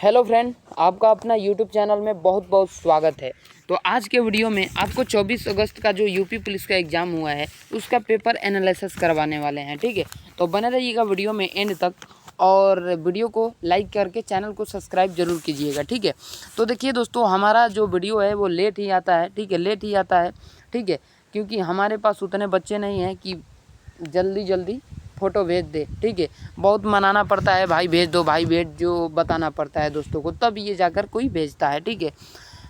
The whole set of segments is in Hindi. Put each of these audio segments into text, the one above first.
हेलो फ्रेंड, आपका अपना यूट्यूब चैनल में बहुत बहुत स्वागत है। तो आज के वीडियो में आपको 24 अगस्त का जो यूपी पुलिस का एग्ज़ाम हुआ है उसका पेपर एनालिसिस करवाने वाले हैं। ठीक है, तो बने रहिएगा वीडियो में एंड तक और वीडियो को लाइक करके चैनल को सब्सक्राइब जरूर कीजिएगा। ठीक है, तो देखिए दोस्तों, हमारा जो वीडियो है वो लेट ही आता है। ठीक है, लेट ही आता है। ठीक है, क्योंकि हमारे पास उतने बच्चे नहीं हैं कि जल्दी जल्दी फ़ोटो भेज दे। ठीक है, बहुत मनाना पड़ता है, भाई भेज दो, भाई भेज जो बताना पड़ता है दोस्तों को, तब ये जाकर कोई भेजता है। ठीक है,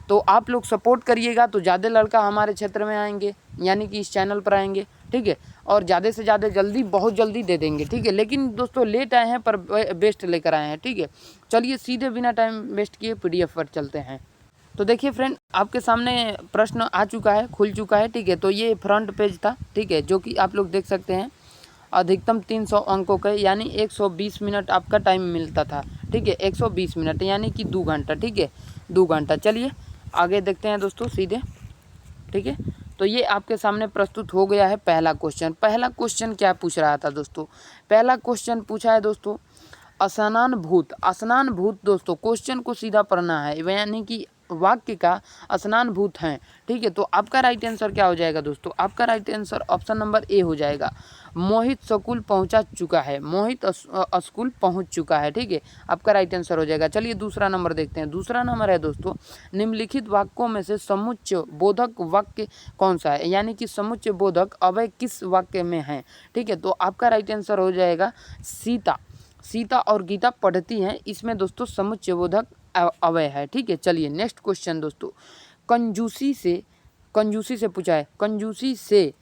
तो आप लोग सपोर्ट करिएगा तो ज़्यादा लड़का हमारे क्षेत्र में आएंगे, यानी कि इस चैनल पर आएंगे। ठीक है, और ज़्यादा से ज़्यादा जल्दी, बहुत जल्दी दे देंगे। ठीक है, लेकिन दोस्तों लेट आए हैं पर बेस्ट लेकर आए हैं। ठीक है, चलिए सीधे बिना टाइम वेस्ट किए PDF पर चलते हैं। तो देखिए फ्रेंड, आपके सामने प्रश्न आ चुका है, खुल चुका है। ठीक है, तो ये फ्रंट पेज था। ठीक है, जो कि आप लोग देख सकते हैं अधिकतम 300 अंकों के, यानी 120 मिनट आपका टाइम मिलता था। ठीक है, 120 मिनट यानी कि 2 घंटा। ठीक है, 2 घंटा। चलिए आगे देखते हैं दोस्तों सीधे। ठीक है, तो ये आपके सामने प्रस्तुत हो गया है पहला क्वेश्चन। पहला क्वेश्चन क्या पूछ रहा था दोस्तों? पहला क्वेश्चन पूछा है दोस्तों स्नान भूत। स्नान भूत दोस्तों, क्वेश्चन को सीधा पढ़ना है, यानी कि वाक्य का स्नान भूत हैं। ठीक है, तो आपका राइट आंसर क्या हो जाएगा दोस्तों? आपका right answer option number A हो जाएगा। मोहित स्कूल पहुंचा चुका है। मोहित स्कूल पहुंच चुका है। ठीक है, आपका राइट आंसर हो जाएगा। चलिए दूसरा नंबर देखते हैं। दूसरा नंबर है दोस्तों, निम्नलिखित वाक्यों में से समुच्चय बोधक वाक्य कौन सा है, यानी कि समुच्चय बोधक अवय किस वाक्य में है? ठीक है, तो आपका राइट आंसर हो जाएगा सीता और गीता पढ़ती हैं, इसमें दोस्तों समुच्चयबोधक अवय है। ठीक है, चलिए नेक्स्ट क्वेश्चन दोस्तों, कंजूसी से पूछा है। कंजूसी से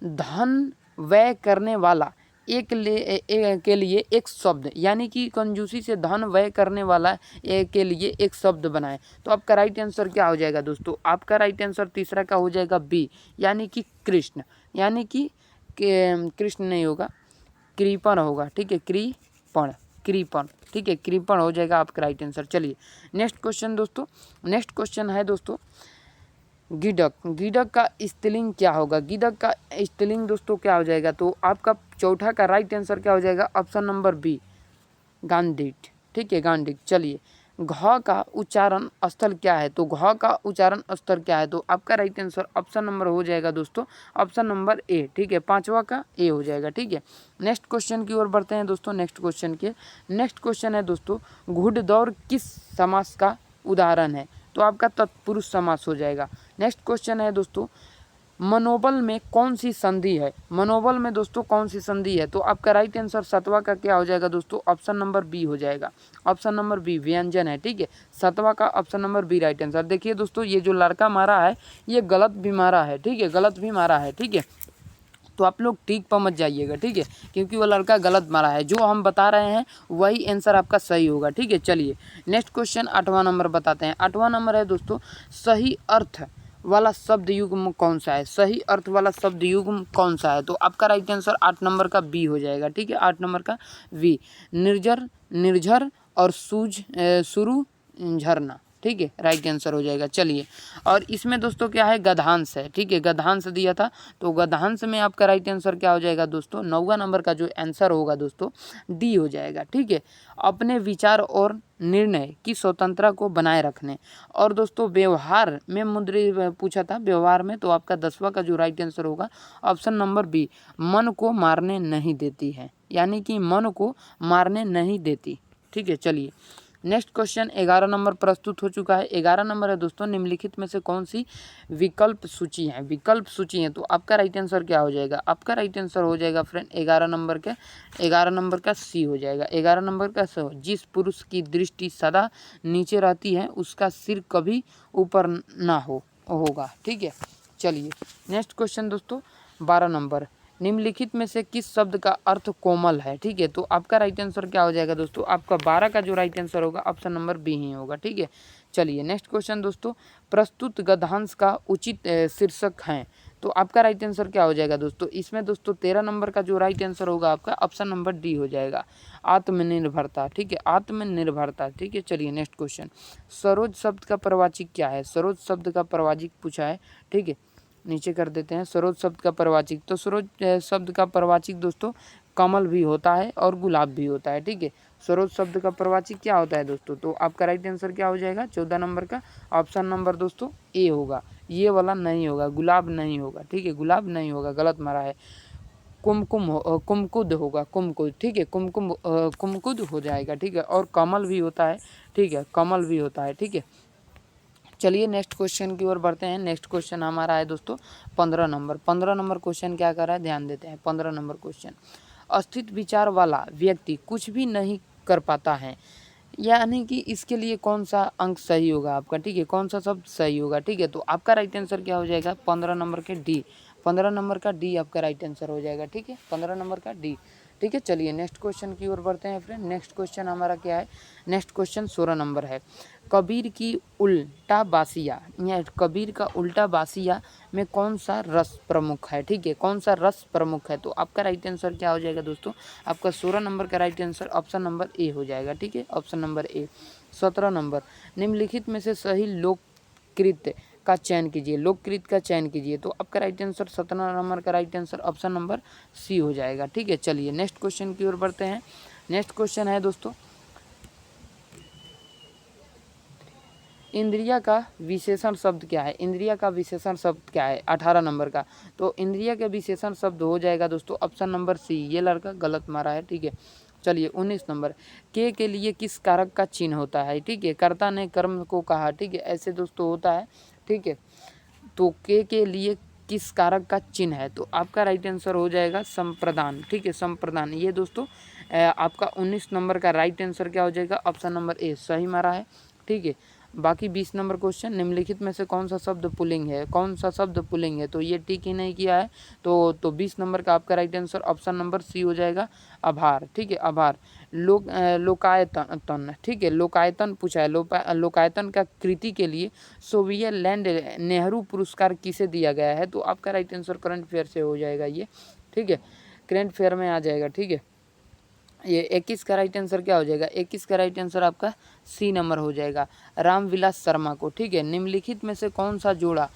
धन व्यय करने वाला के लिए एक शब्द, यानी कि कंजूसी से धन व्यय करने वाला के लिए एक शब्द बनाए। तो आपका राइट आंसर क्या हो जाएगा दोस्तों? आपका राइट आंसर तीसरा का हो जाएगा बी, यानी कि कृष्ण, यानी कि कृष्ण नहीं होगा, कृपण होगा। ठीक है, कृपण। ठीक है, कृपण हो जाएगा आपका राइट आंसर। चलिए नेक्स्ट क्वेश्चन दोस्तों, नेक्स्ट क्वेश्चन है दोस्तों गीडक। गीडक का स्त्रीलिंग क्या होगा? गीडक का स्त्रीलिंग दोस्तों क्या हो जाएगा? तो आपका चौथा का राइट आंसर क्या हो जाएगा? ऑप्शन नंबर बी, गांडीट। ठीक है, गांडीट। चलिए घ का उच्चारण स्थल क्या है? तो घ का उच्चारण स्थल क्या है? तो आपका राइट आंसर ऑप्शन नंबर हो जाएगा दोस्तों, ऑप्शन नंबर ए। ठीक है, पांचवा का ए हो जाएगा। ठीक है, नेक्स्ट क्वेश्चन की ओर बढ़ते हैं दोस्तों। नेक्स्ट क्वेश्चन है दोस्तों, घुड़दौड़ किस समास का उदाहरण है? तो आपका तत्पुरुष समास हो जाएगा। नेक्स्ट क्वेश्चन है दोस्तों, मनोबल में कौन सी संधि है? मनोबल में दोस्तों कौन सी संधि है? तो आपका राइट आंसर सतवा का क्या हो जाएगा दोस्तों? ऑप्शन नंबर बी हो जाएगा, ऑप्शन नंबर बी व्यंजन है। ठीक है, सतवा का option number B right answer. देखिए दोस्तों, ये जो लड़का मारा है ये गलत भी मारा है। ठीक है, गलत भी मारा है। ठीक है, तो आप लोग ठीक पर मत जाइएगा। ठीक है, क्योंकि वो लड़का गलत मारा है, जो हम बता रहे हैं वही आंसर आपका सही होगा। ठीक है, चलिए नेक्स्ट क्वेश्चन 8वां नंबर बताते हैं। 8वां नंबर है दोस्तों, सही अर्थ वाला शब्द युग्म कौन सा है? सही अर्थ वाला शब्द युग्म कौन सा है? तो आपका राइट आंसर 8 नंबर का बी हो जाएगा। ठीक है, 8 नंबर का बी, निर्झर और शुरू झरना। ठीक है, राइट आंसर हो जाएगा। चलिए, और इसमें दोस्तों क्या है? गद्यांश है। ठीक है, गद्यांश दिया था, तो गद्यांश में आपका राइट आंसर क्या हो जाएगा दोस्तों? 9वां नंबर का जो आंसर होगा दोस्तों डी हो जाएगा। ठीक है, अपने विचार और निर्णय की स्वतंत्रता को बनाए रखने। और दोस्तों व्यवहार में मुद्रित पूछा था, व्यवहार में, तो आपका 10वां का जो राइट आंसर होगा ऑप्शन नंबर बी, मन को मारने नहीं देती है, यानी कि मन को मारने नहीं देती। ठीक है, चलिए नेक्स्ट क्वेश्चन 11 नंबर प्रस्तुत हो चुका है। 11 नंबर है दोस्तों, निम्नलिखित में से कौन सी विकल्प सूची है? विकल्प सूची है, तो आपका राइट आंसर क्या हो जाएगा? आपका राइट आंसर हो जाएगा फ्रेंड 11 नंबर का सी हो जाएगा। 11 नंबर का सी, जिस पुरुष की दृष्टि सदा नीचे रहती है उसका सिर कभी ऊपर ना होगा। ठीक है, चलिए नेक्स्ट क्वेश्चन दोस्तों 12 नंबर, निम्नलिखित में से किस शब्द का अर्थ कोमल है? ठीक है, तो आपका राइट आंसर क्या हो जाएगा दोस्तों? आपका 12 का जो राइट आंसर होगा ऑप्शन नंबर बी ही होगा। ठीक है, चलिए नेक्स्ट क्वेश्चन दोस्तों, प्रस्तुत गद्यांश का उचित शीर्षक है। तो आपका राइट आंसर क्या हो जाएगा दोस्तों? इसमें दोस्तों 13 नंबर का जो राइट आंसर होगा आपका ऑप्शन नंबर डी हो जाएगा, आत्मनिर्भरता। ठीक है, आत्मनिर्भरता। ठीक है, चलिए नेक्स्ट क्वेश्चन, सरोज शब्द का प्रवाची क्या है? सरोज शब्द का प्रवाची पूछा है। ठीक है, नीचे कर देते हैं सरोज शब्द का प्रवाचिक। तो सरोज शब्द का प्रवाचिक दोस्तों कमल भी होता है और गुलाब भी होता है। ठीक है, सरोज शब्द का प्रवाची क्या होता है दोस्तों? तो आपका राइट आंसर क्या हो जाएगा 14 नंबर का? ऑप्शन नंबर दोस्तों ए होगा। ये वाला नहीं होगा, गुलाब नहीं होगा, ठीक है, गुलाब नहीं होगा, गलत मारा है। कुमकुद होगा, कुमकुद, ठीक है, कुमकुद हो जाएगा, ठीक है। और कमल भी होता है, ठीक है, कमल भी होता है, ठीक है। चलिए नेक्स्ट क्वेश्चन की ओर बढ़ते हैं। नेक्स्ट क्वेश्चन हमारा है दोस्तों 15 नंबर क्वेश्चन क्या कर रहा है, ध्यान देते हैं। 15 नंबर क्वेश्चन, अस्थित विचार वाला व्यक्ति कुछ भी नहीं कर पाता है, यानी कि इसके लिए कौन सा अंक सही होगा आपका, ठीक है, कौन सा शब्द सही होगा, ठीक है। तो आपका राइट आंसर क्या हो जाएगा 15 नंबर के डी, 15 नंबर का डी आपका राइट आंसर हो जाएगा, ठीक है, 15 नंबर का डी, ठीक है। चलिए नेक्स्ट क्वेश्चन की ओर बढ़ते हैं फ्रेंड। नेक्स्ट क्वेश्चन हमारा क्या है, नेक्स्ट क्वेश्चन 16 नंबर है। कबीर की उल्टा बासिया, या कबीर का उल्टा बासिया में कौन सा रस प्रमुख है, ठीक है, कौन सा रस प्रमुख है? तो आपका राइट आंसर क्या हो जाएगा दोस्तों? आपका 16 नंबर का right answer option number A हो जाएगा, ठीक है, ऑप्शन नंबर ए। 17 नंबर, निम्नलिखित में से सही लोककृत का चयन कीजिए, लोककृत का चयन कीजिए। तो आपका राइट आंसर 17 नंबर का right answer option number C हो जाएगा, ठीक है। चलिए नेक्स्ट क्वेश्चन की ओर बढ़ते हैं। नेक्स्ट क्वेश्चन है दोस्तों, इंद्रिया का विशेषण शब्द क्या है? इंद्रिया का विशेषण शब्द क्या है 18 नंबर का? तो इंद्रिया का विशेषण शब्द हो जाएगा दोस्तों ऑप्शन नंबर सी। ये लड़का गलत मारा है, ठीक है। चलिए 19 नंबर, के लिए किस कारक का चिन्ह होता है, ठीक है, कर्ता ने कर्म को कहा, ठीक है, ऐसे दोस्तों होता है, ठीक है। तो के लिए किस कारक का चिन्ह है? तो आपका राइट आंसर हो जाएगा संप्रदान, ठीक है, संप्रदान। ये दोस्तों आपका 19 नंबर का राइट आंसर क्या हो जाएगा ऑप्शन नंबर ए, सही मारा है, ठीक है। बाकी 20 नंबर क्वेश्चन, निम्नलिखित में से कौन सा शब्द पुल्लिंग है, कौन सा शब्द पुल्लिंग है? तो ये टिक ही नहीं किया है, तो 20 नंबर का आपका right answer option number C हो जाएगा, आभार, ठीक है, आभार। लोकायतन, ठीक है, लोकायतन पूछा है, लोकायतन का कृति के लिए सोवियतलैंड नेहरू पुरस्कार किसे दिया गया है? तो आपका राइट आंसर करंट अफेयर से हो जाएगा ये, ठीक है, करंट अफेयर में आ जाएगा, ठीक है। ये 21 का राइट आंसर क्या हो जाएगा? 21 का राइट आंसर आपका सी नंबर हो जाएगा, रामविलास शर्मा को, ठीक है। निम्नलिखित में से कौन सा जोड़ा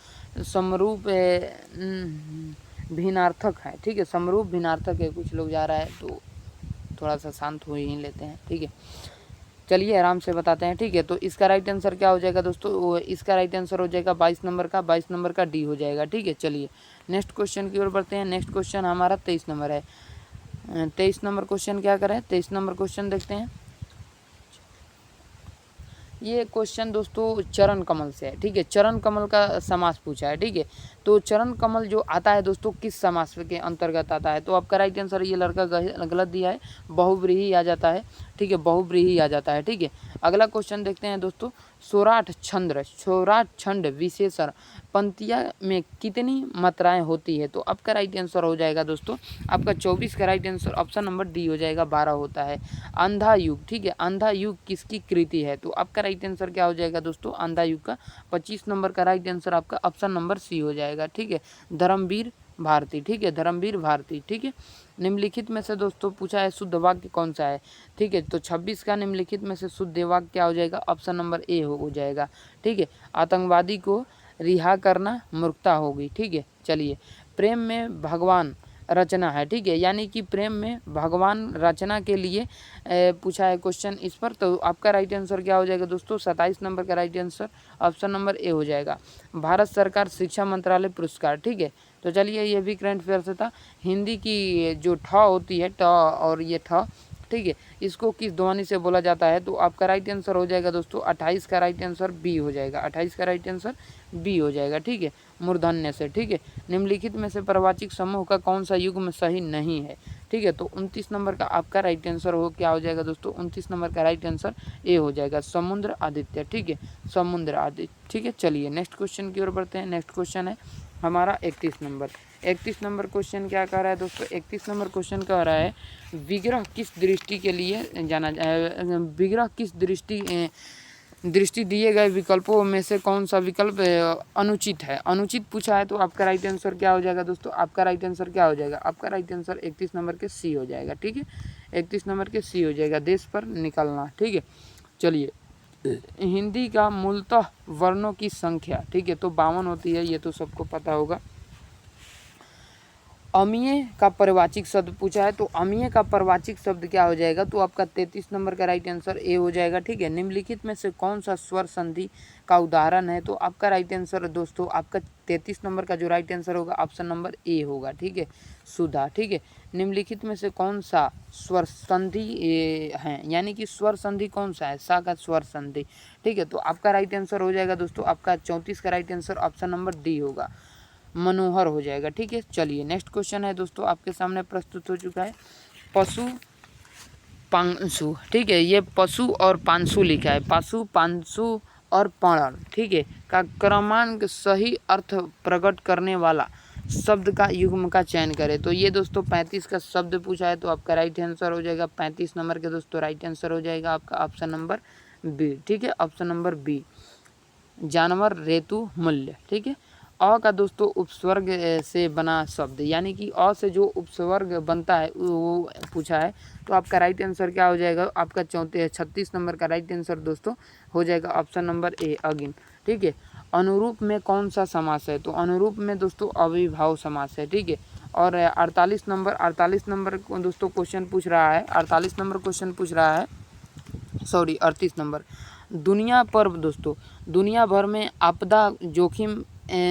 समरूप भिन्नार्थक है, ठीक है, समरूप भिन्नार्थक है। कुछ लोग जा रहा है तो थोड़ा सा शांत हो ही लेते हैं, ठीक है। चलिए आराम से बताते हैं, ठीक है। तो इसका राइट आंसर क्या हो जाएगा दोस्तों? इसका राइट आंसर हो जाएगा 22 नंबर का, 22 नंबर का डी हो जाएगा, ठीक है। चलिए नेक्स्ट क्वेश्चन की ओर बढ़ते हैं। नेक्स्ट क्वेश्चन हमारा 23 नंबर है। 23 नंबर क्वेश्चन क्या करें, 23 नंबर क्वेश्चन देखते हैं। ये क्वेश्चन दोस्तों चरण कमल से है, ठीक है, चरण कमल का समास पूछा है, ठीक है। तो चरण कमल जो आता है दोस्तों किस समास के अंतर्गत आता है? तो आपका राइट आंसर ये लड़का गलत दिया है, बहुव्रीहि आ जाता है, ठीक है, बहुव्रीहि आ जाता है, ठीक है। अगला क्वेश्चन देखते हैं दोस्तों, सौराठ छंद विशेषण पंक्तियाँ में कितनी मात्राएं होती है? तो आपका राइट आंसर हो जाएगा दोस्तों आपका 24 का right answer option number D हो जाएगा, 12 होता है। अंधा युग, ठीक है, अंधा युग किसकी कृति है? तो आपका राइट आंसर क्या हो जाएगा दोस्तों अंधा युग का? 25 नंबर का राइट आंसर आपका ऑप्शन नंबर सी हो जाएगा, ठीक है, धर्मवीर भारती, ठीक है, धर्मवीर भारती, ठीक है। निम्नलिखित में से दोस्तों पूछा है शुद्ध वाक्य कौन सा है, ठीक है। तो 26 का निम्नलिखित में से शुद्ध वाक्य क्या हो जाएगा? ऑप्शन नंबर ए हो जाएगा, ठीक है, आतंकवादी को रिहा करना मूर्खता होगी, ठीक है। चलिए प्रेम में भगवान रचना है, ठीक है, यानी कि प्रेम में भगवान रचना के लिए पूछा है क्वेश्चन इस पर। तो आपका राइट आंसर क्या हो जाएगा दोस्तों? 27 नंबर का right answer option number A हो जाएगा, भारत सरकार शिक्षा मंत्रालय पुरस्कार, ठीक है। तो चलिए ये भी करंट अफेयर से था। हिंदी की जो ठ होती है ट और ये ठ, ठीक है, इसको किस ध्वनि से बोला जाता है? तो आपका राइट आंसर हो जाएगा दोस्तों 28 का राइट आंसर बी हो जाएगा, 28 का राइट आंसर बी हो जाएगा, ठीक है, मूर्धन्य से, ठीक है। निम्नलिखित में से प्रवाचिक समूह का कौन सा युग में सही नहीं है? ठीक है, तो 29 नंबर का आपका राइट आंसर हो क्या हो जाएगा दोस्तों? 29 नंबर का राइट आंसर ए हो जाएगा, समुद्र आदित्य, ठीक है, समुद्र आदित्य, ठीक है। चलिए नेक्स्ट क्वेश्चन की ओर बढ़ते हैं। नेक्स्ट क्वेश्चन है हमारा 31 नंबर। 31 नंबर क्वेश्चन क्या कह रहा है दोस्तों? 31 नंबर क्वेश्चन कह रहा है विग्रह किस दृष्टि के लिए जाना विग्रह किस दृष्टि दिए गए विकल्पों में से कौन सा विकल्प अनुचित है? अनुचित पूछा है, तो आपका राइट आंसर क्या हो जाएगा दोस्तों? आपका राइट आंसर क्या हो जाएगा? आपका राइट आंसर 31 नंबर के सी हो जाएगा, ठीक है, 31 नंबर के सी हो जाएगा, देश पर निकलना, ठीक है। चलिए हिंदी का मूलतः वर्णों की संख्या, ठीक है, तो 52 होती है, ये तो सबको पता होगा। अमीय का परिवाचिक शब्द पूछा है, तो अमीय का परिवाचिक शब्द क्या हो जाएगा, तो आपका 33 नंबर का राइट आंसर ए हो जाएगा। ठीक है, निम्नलिखित में से कौन सा स्वर संधि का उदाहरण है, तो आपका राइट आंसर दोस्तों आपका 33 नंबर का जो राइट आंसर होगा ऑप्शन नंबर ए होगा। ठीक है, सुधा। ठीक है, निम्नलिखित में से कौन सा स्वर संधि है, यानी कि स्वर संधि कौन सा है, सा का स्वर संधि। ठीक है, तो आपका राइट आंसर हो जाएगा दोस्तों आपका 34 का right answer option number D होगा, मनोहर हो जाएगा। ठीक है, चलिए नेक्स्ट क्वेश्चन है दोस्तों आपके सामने प्रस्तुत हो चुका है, पशु पांसु। ठीक है, ये पशु और पांसु लिखा है, पशु पांसु और पण। ठीक है, का क्रमांक सही अर्थ प्रकट करने वाला शब्द का युग्म का चयन करें, तो ये दोस्तों 35 का शब्द पूछा है, तो आपका राइट आंसर हो जाएगा 35 नंबर के दोस्तों राइट आंसर हो जाएगा आपका ऑप्शन नंबर बी। ठीक है, ऑप्शन नंबर बी, जानवर रेतु मूल्य। ठीक है, अ का दोस्तों उपस्वर्ग से बना शब्द, यानी कि अ से जो उपस्वर्ग बनता है वो पूछा है, तो आपका राइट आंसर क्या हो जाएगा, आपका 36 नंबर का राइट आंसर दोस्तों हो जाएगा ऑप्शन नंबर ए अगिन। ठीक है, अनुरूप में कौन सा समास है, तो अनुरूप में दोस्तों अविभाव समास है। ठीक है, और 48 नंबर को दोस्तों क्वेश्चन पूछ रहा है, 48 नंबर क्वेश्चन पूछ रहा है, सॉरी 38 नंबर, दुनिया पर दोस्तों दुनिया भर में आपदा जोखिम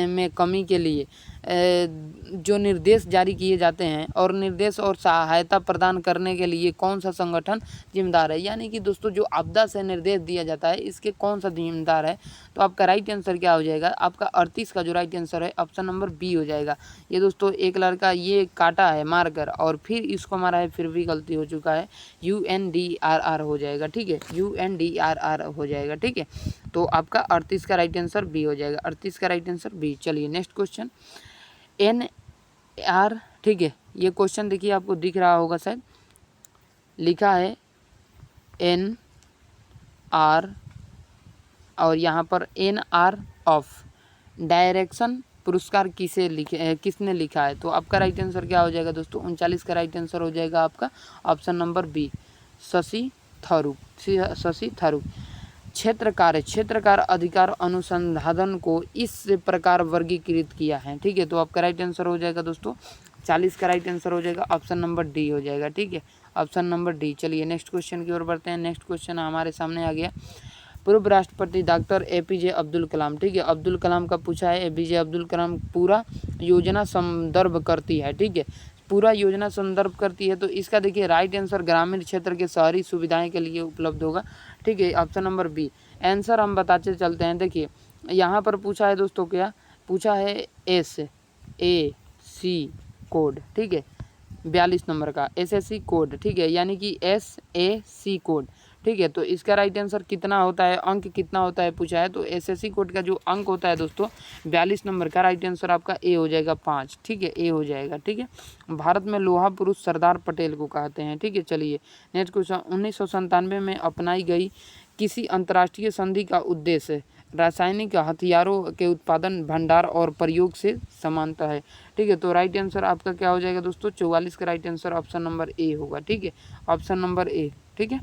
में कमी के लिए जो निर्देश जारी किए जाते हैं और निर्देश और सहायता प्रदान करने के लिए कौन सा संगठन जिम्मेदार है, यानी कि दोस्तों जो आपदा से निर्देश दिया जाता है इसके कौन सा जिम्मेदार है, तो आपका राइट आंसर क्या हो जाएगा, आपका 38 का जो राइट आंसर है ऑप्शन नंबर बी हो जाएगा। ये दोस्तों एक लड़का ये काटा है मारकर और फिर इसको मारा है, फिर भी गलती हो चुका है, UNDRR हो जाएगा। ठीक है, UNDRR हो जाएगा। ठीक है, तो आपका 38 का राइट आंसर बी हो जाएगा, 38 का राइट आंसर बी। चलिए नेक्स्ट क्वेश्चन, NR। ठीक है, ये क्वेश्चन देखिए आपको दिख रहा होगा शायद, लिखा है NR और यहाँ पर NR ऑफ डायरेक्शन पुरस्कार किसने लिखा है, तो आपका राइट आंसर क्या हो जाएगा दोस्तों, 39 का राइट आंसर हो जाएगा आपका option number B, Shashi Tharoor. क्षेत्रकार अधिकार अनुसंधान को इस प्रकार वर्गीकृत किया है। ठीक है, तो आपका राइट आंसर हो जाएगा दोस्तों 40 का राइट आंसर हो जाएगा ऑप्शन नंबर डी हो जाएगा। ठीक है, ऑप्शन नंबर डी। चलिए नेक्स्ट क्वेश्चन की ओर बढ़ते हैं। नेक्स्ट क्वेश्चन हमारे सामने आ गया, पूर्व राष्ट्रपति डॉक्टर APJ अब्दुल कलाम। ठीक है, अब्दुल कलाम का पूछा है, APJ अब्दुल कलाम पूरा योजना संदर्भ करती है। ठीक है, पूरा योजना संदर्भ करती है, तो इसका देखिए राइट आंसर ग्रामीण क्षेत्र के शहरी सुविधाएं के लिए उपलब्ध होगा। ठीक है, ऑप्शन नंबर बी। आंसर हम बताते चलते हैं, देखिए यहाँ पर पूछा है दोस्तों, क्या पूछा है, SAC कोड। ठीक है, 42 नंबर का SSC कोड। ठीक है, यानी कि SAC कोड। ठीक है, तो इसका राइट आंसर कितना होता है, अंक कितना होता है पूछा है, तो SSC कोड का जो अंक होता है दोस्तों 42 नंबर का, राइट आंसर आपका ए हो जाएगा 5। ठीक है, ए हो जाएगा। ठीक है, भारत में लोहा पुरुष सरदार पटेल को कहते हैं। ठीक है, चलिए नेक्स्ट क्वेश्चन, 1997 में अपनाई गई किसी अंतर्राष्ट्रीय संधि का उद्देश्य रासायनिक हथियारों के उत्पादन, भंडार और प्रयोग से समानता है। ठीक है, तो राइट आंसर आपका क्या हो जाएगा दोस्तों, 44 का right answer option number A होगा। ठीक है, ऑप्शन नंबर ए। ठीक है,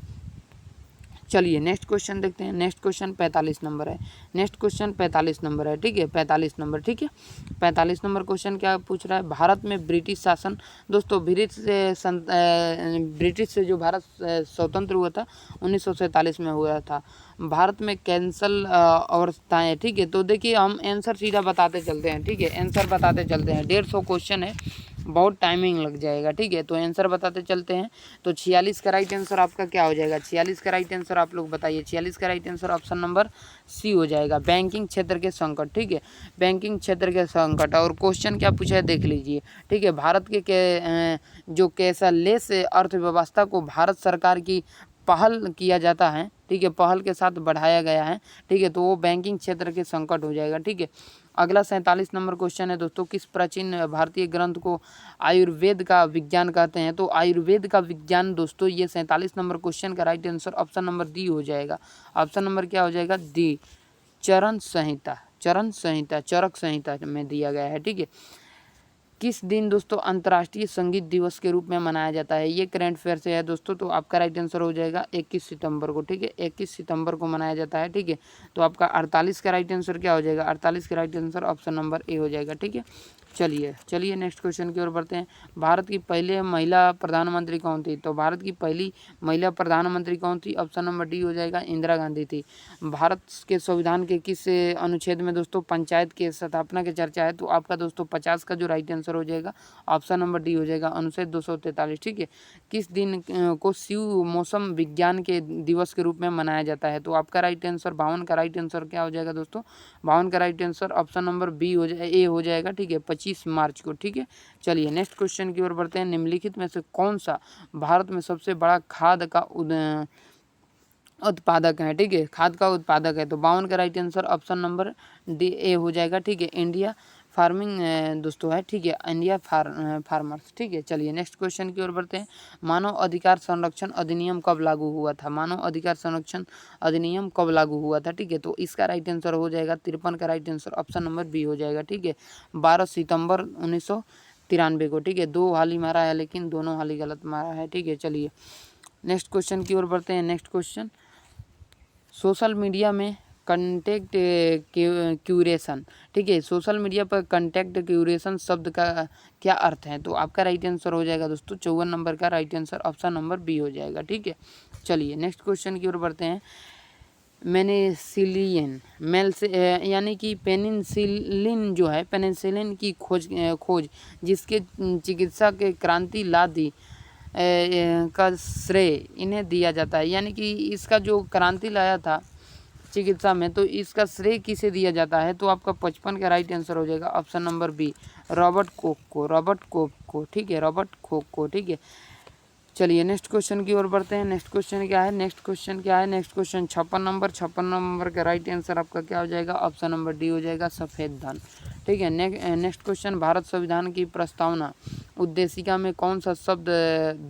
चलिए नेक्स्ट क्वेश्चन देखते हैं। नेक्स्ट क्वेश्चन 45 नंबर है, नेक्स्ट क्वेश्चन 45 नंबर है। ठीक है, 45 नंबर। ठीक है, 45 नंबर क्वेश्चन क्या पूछ रहा है, भारत में ब्रिटिश शासन, दोस्तों ब्रिटिश से जो भारत स्वतंत्र हुआ था 1947 में हुआ था, भारत में कैंसल अवस्थाएँ। ठीक है, तो देखिए हम आंसर सीधा बताते चलते हैं। ठीक है, आंसर बताते चलते हैं, 150 क्वेश्चन है, बहुत टाइमिंग लग जाएगा। ठीक है, तो आंसर बताते चलते हैं, तो 46 का राइट आंसर आपका क्या हो जाएगा, 46 का राइट आंसर आप लोग बताइए, 46 का right answer option number C हो जाएगा, बैंकिंग क्षेत्र के संकट। ठीक है, बैंकिंग क्षेत्र के संकट। और क्वेश्चन क्या पूछा है देख लीजिए। ठीक है, भारत के जो कैशलेस अर्थव्यवस्था को भारत सरकार की पहल किया जाता है। ठीक है, पहल के साथ बढ़ाया गया है। ठीक है, तो वो बैंकिंग क्षेत्र के संकट हो जाएगा। ठीक है, अगला 47 नंबर क्वेश्चन है दोस्तों, किस प्राचीन भारतीय ग्रंथ को आयुर्वेद का विज्ञान कहते हैं, तो आयुर्वेद का विज्ञान दोस्तों ये 47 नंबर क्वेश्चन का right answer option number D हो जाएगा। ऑप्शन नंबर क्या हो जाएगा, डी, चरक संहिता में दिया गया है। ठीक है, किस दिन दोस्तों अंतर्राष्ट्रीय संगीत दिवस के रूप में मनाया जाता है, ये करंट अफेयर से है दोस्तों, तो आपका राइट आंसर हो जाएगा 21 सितंबर को। ठीक है, 21 सितंबर को मनाया जाता है। ठीक है, तो आपका 48 का राइट आंसर क्या हो जाएगा, 48 का right answer option number A हो जाएगा। ठीक है, चलिए नेक्स्ट क्वेश्चन की ओर बढ़ते हैं। भारत की पहले महिला प्रधानमंत्री कौन थी? तो भारत की पहली महिला प्रधानमंत्री कौन थी? ऑप्शन नंबर डी हो जाएगा, इंदिरा गांधी थी। भारत के संविधान के किस अनुच्छेद में दोस्तों पंचायत की स्थापना की चर्चा है? तो आपका दोस्तों 50 का जो राइट आंसर हो जाएगा ऑप्शन नंबर डी हो जाएगा, अनुच्छेद 243। ठीक है, किस दिन को शिव मौसम विज्ञान के दिवस के रूप में मनाया जाता है? तो आपका राइट आंसर 52 का राइट आंसर क्या हो जाएगा दोस्तों? 52 का right answer option number B ए हो जाएगा। ठीक है, 25 मार्च को। ठीक है, चलिए नेक्स्ट क्वेश्चन की ओर बढ़ते हैं। निम्नलिखित में से कौन सा भारत में सबसे बड़ा खाद का उत्पादक है? ठीक है, खाद का उत्पादक है। तो 52 का right answer option number D A हो जाएगा। ठीक है, इंडिया फार्मिंग दोस्तों है। ठीक है, इंडिया फार्मर्स। ठीक है, चलिए नेक्स्ट क्वेश्चन की ओर बढ़ते हैं। मानव अधिकार संरक्षण अधिनियम कब लागू हुआ था? मानव अधिकार संरक्षण अधिनियम कब लागू हुआ था? ठीक है, तो इसका राइट आंसर हो जाएगा 53 का right answer option number B हो जाएगा। ठीक है, 12 सितंबर 1993 को। ठीक है, 2 हाली मारा है लेकिन दोनों हाली गलत मारा है। ठीक है, चलिए नेक्स्ट क्वेश्चन की ओर बढ़ते हैं। नेक्स्ट क्वेश्चन, सोशल मीडिया में कंटेंट क्यूरेशन। ठीक है, सोशल मीडिया पर कंटेंट क्यूरेशन शब्द का क्या अर्थ है? तो आपका राइट आंसर हो जाएगा दोस्तों 54 नंबर का right answer option number B हो जाएगा। ठीक है, चलिए नेक्स्ट क्वेश्चन की ओर बढ़ते हैं। पेनिसिलिन मेल से यानी कि पेनिसिलिन जो है, पेनिसिलिन की खोज जिसके चिकित्सा के क्रांति ला दी का श्रेय इन्हें दिया जाता है। यानी कि इसका जो क्रांति लाया था चिकित्सा में, तो इसका श्रेय किसे दिया जाता है? तो आपका 55 का राइट आंसर हो जाएगा ऑप्शन नंबर बी, रॉबर्ट कोख को। ठीक है, रॉबर्ट कोख को। ठीक है, चलिए नेक्स्ट क्वेश्चन की ओर बढ़ते हैं। नेक्स्ट क्वेश्चन क्या है? नेक्स्ट क्वेश्चन 56 नंबर का राइट आंसर आपका क्या हो जाएगा? ऑप्शन नंबर डी हो जाएगा, सफ़ेद धन। ठीक है, नेक्स्ट क्वेश्चन, भारत संविधान की प्रस्तावना उद्देशिका में कौन सा शब्द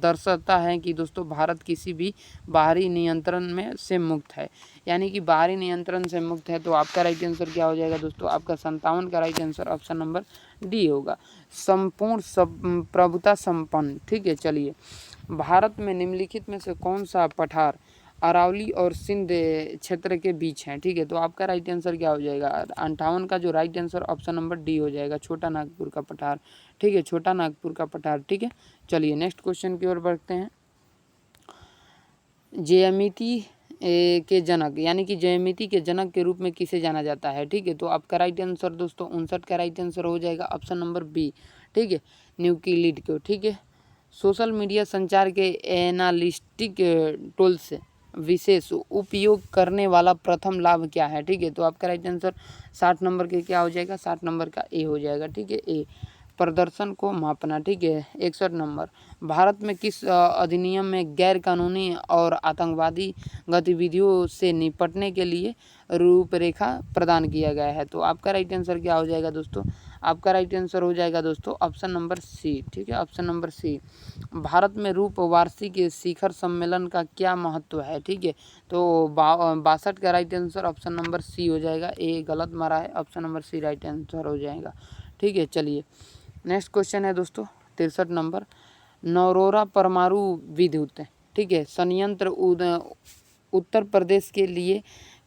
दर्शाता है कि दोस्तों भारत किसी भी बाहरी नियंत्रण में से मुक्त है? यानी कि बाहरी नियंत्रण से मुक्त है। तो आपका राइट आंसर क्या हो जाएगा दोस्तों? आपका 57 का right answer option number D होगा, संपूर्ण प्रभुता संपन्न। ठीक है, चलिए भारत में निम्नलिखित में से कौन सा पठार अरावली और सिंध क्षेत्र के बीच है? ठीक है, तो आपका राइट आंसर क्या हो जाएगा? 58 का जो right answer option number D हो जाएगा, छोटा नागपुर का पठार। ठीक है, छोटा नागपुर का पठार। ठीक है, चलिए नेक्स्ट क्वेश्चन की ओर बढ़ते हैं। ज्यामिति के जनक यानी कि ज्यामिति के जनक के रूप में किसे जाना जाता है? ठीक है, तो आपका राइट आंसर दोस्तों 59 का राइट आंसर हो जाएगा ऑप्शन नंबर बी। ठीक है, न्यूक्लिड को। ठीक है, सोशल मीडिया संचार के एनालिस्टिक टूल से विशेष उपयोग करने वाला प्रथम लाभ क्या है? ठीक है, तो आपका राइट आंसर 60 नंबर के क्या हो जाएगा? 60 नंबर का ए हो जाएगा। ठीक है, ए, प्रदर्शन को मापना। ठीक है, 61 नंबर, भारत में किस अधिनियम में गैर कानूनी और आतंकवादी गतिविधियों से निपटने के लिए रूपरेखा प्रदान किया गया है? तो आपका राइट आंसर क्या हो जाएगा दोस्तों? आपका राइट आंसर हो जाएगा दोस्तों ऑप्शन नंबर सी। ठीक है, ऑप्शन नंबर सी। भारत में रूप वार्षिक शिखर सम्मेलन का क्या महत्व है? ठीक है, तो 62 का right answer option number C हो जाएगा। ए गलत मारा है, option number C right answer हो जाएगा। ठीक है, चलिए नेक्स्ट क्वेश्चन है दोस्तों 63 नंबर, नौरोरा परमाणु विद्युत ठीक है संयंत्र उत्तर प्रदेश के लिए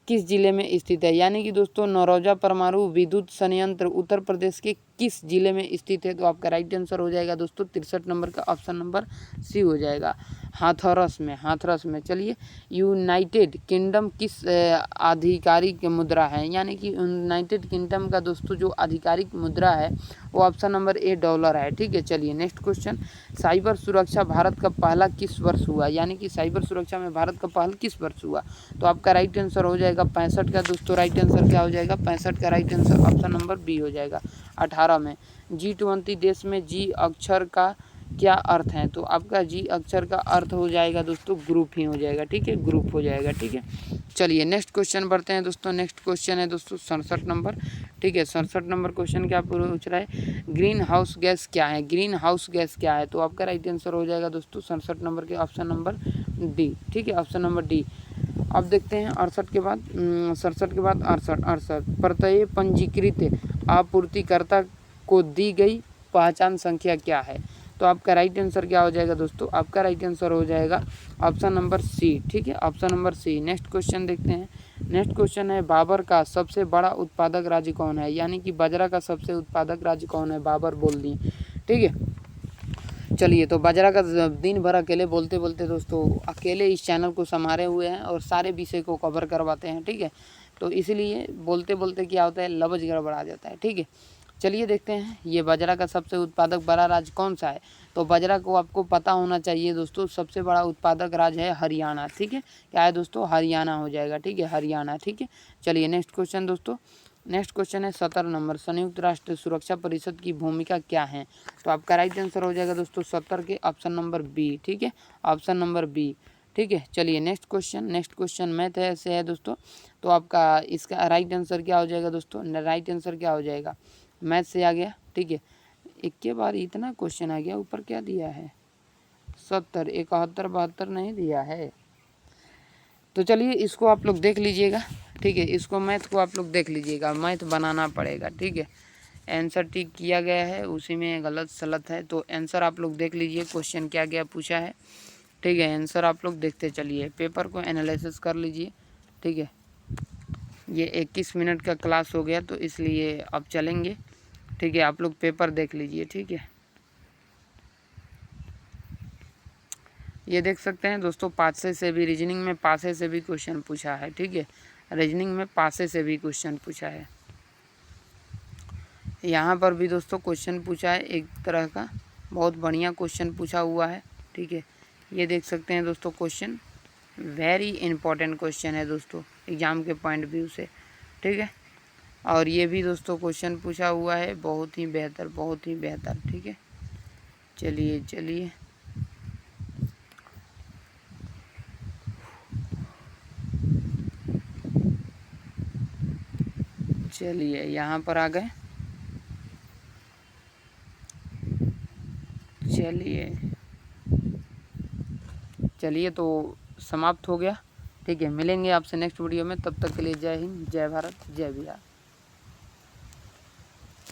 किस जिले में स्थित है? यानी कि दोस्तों नौरोजा परमाणु विद्युत संयंत्र उत्तर प्रदेश के किस जिले में स्थित है? तो आपका राइट आंसर हो जाएगा दोस्तों 63 नंबर का ऑप्शन नंबर सी हो जाएगा, हाथरस में। चलिए, यूनाइटेड किंगडम किस आधिकारिक मुद्रा है? यानी कि यूनाइटेड किंगडम का दोस्तों जो आधिकारिक मुद्रा है वो ऑप्शन नंबर ए डॉलर है। ठीक है, चलिए नेक्स्ट क्वेश्चन, साइबर सुरक्षा भारत का पहला किस वर्ष हुआ? यानी कि साइबर सुरक्षा में भारत का पहल किस वर्ष हुआ? तो आपका राइट आंसर हो जाएगा 65 का दोस्तों राइट आंसर क्या हो जाएगा? 65 का right answer option number B हो जाएगा। 18 में, G20 देश में जी अक्षर का क्या अर्थ है? तो आपका जी अक्षर का अर्थ हो जाएगा दोस्तों ग्रुप ही हो जाएगा। ठीक है, ग्रुप हो जाएगा। ठीक है, चलिए नेक्स्ट क्वेश्चन बढ़ते हैं दोस्तों। नेक्स्ट क्वेश्चन है दोस्तों 67 नंबर। ठीक है, 67 नंबर क्वेश्चन क्या पूछ रहा है? ग्रीन हाउस गैस क्या है? ग्रीन हाउस गैस क्या है? तो आपका राइट आंसर हो जाएगा दोस्तों 67 नंबर के ऑप्शन नंबर डी। ठीक है, ऑप्शन नंबर डी। अब देखते हैं 68 के बाद 67 के बाद 68 प्रत्यय पंजीकृत आपूर्तिकर्ता को दी गई पहचान संख्या क्या है? तो तो आपका राइट आंसर क्या हो जाएगा दोस्तों? आपका राइट आंसर हो जाएगा ऑप्शन नंबर सी। ठीक है, option number C. Next question देखते हैं। नेक्स्ट क्वेश्चन है बाबर का सबसे बड़ा उत्पादक राज्य कौन है? यानी कि बाजरा का सबसे उत्पादक राज्य कौन है? बाबर बोल दिए। ठीक है, चलिए तो बाजरा का दिन भर अकेले बोलते बोलते दोस्तों अकेले इस चैनल को संभाले हुए हैं और सारे विषय को कवर करवाते हैं। ठीक है, तो इसीलिए बोलते बोलते क्या होता है, लफ्ज़ गड़बड़ा जाता है। ठीक है, चलिए देखते हैं ये बाजरा का सबसे उत्पादक बड़ा राज्य कौन सा है। तो बाजरा को आपको पता होना चाहिए दोस्तों, सबसे बड़ा उत्पादक राज्य है हरियाणा। ठीक है, क्या है दोस्तों? हरियाणा हो जाएगा। ठीक है, हरियाणा। ठीक है, चलिए नेक्स्ट क्वेश्चन दोस्तों। नेक्स्ट क्वेश्चन है 17 नंबर, संयुक्त राष्ट्र सुरक्षा परिषद की भूमिका क्या है? तो आपका राइट आंसर हो जाएगा दोस्तों 70 के ऑप्शन नंबर बी। ठीक है, ऑप्शन नंबर बी। ठीक है, चलिए next question. Next question math है से है दोस्तों, तो आपका इसका राइट आंसर क्या हो जाएगा दोस्तों? राइट आंसर क्या हो जाएगा? मैथ से आ गया। ठीक है, एक के बार इतना क्वेश्चन आ गया, ऊपर क्या दिया है? 70, 71, 72 नहीं दिया है। तो चलिए इसको आप लोग देख लीजिएगा। ठीक है, इसको मैथ को आप लोग देख लीजिएगा, मैथ बनाना पड़ेगा। ठीक है, आंसर ठीक किया गया है, उसी में गलत सलत है, तो आंसर आप लोग देख लीजिए क्वेश्चन क्या क्या पूछा है। ठीक है, आंसर आप लोग देखते चलिए, पेपर को एनालिसिस कर लीजिए। ठीक है, ये 21 मिनट का क्लास हो गया तो इसलिए अब चलेंगे। ठीक है, आप लोग पेपर देख लीजिए। ठीक है, ये देख सकते हैं दोस्तों, पासे से भी रीजनिंग में पासे से भी क्वेश्चन पूछा है। ठीक है, रीजनिंग में पासे से भी क्वेश्चन पूछा है। यहाँ पर भी दोस्तों क्वेश्चन पूछा है एक तरह का, बहुत बढ़िया क्वेश्चन पूछा हुआ है। ठीक है, ये देख सकते हैं दोस्तों, क्वेश्चन वेरी इंपॉर्टेंट क्वेश्चन है दोस्तों एग्ज़ाम के पॉइंट व्यू से। ठीक है, और ये भी दोस्तों क्वेश्चन पूछा हुआ है, बहुत ही बेहतर, बहुत ही बेहतर। ठीक है, चलिए चलिए चलिए यहाँ पर आ गए। चलिए तो समाप्त हो गया। ठीक है, मिलेंगे आपसे नेक्स्ट वीडियो में, तब तक के लिए जय हिंद, जय भारत, जय बिहार।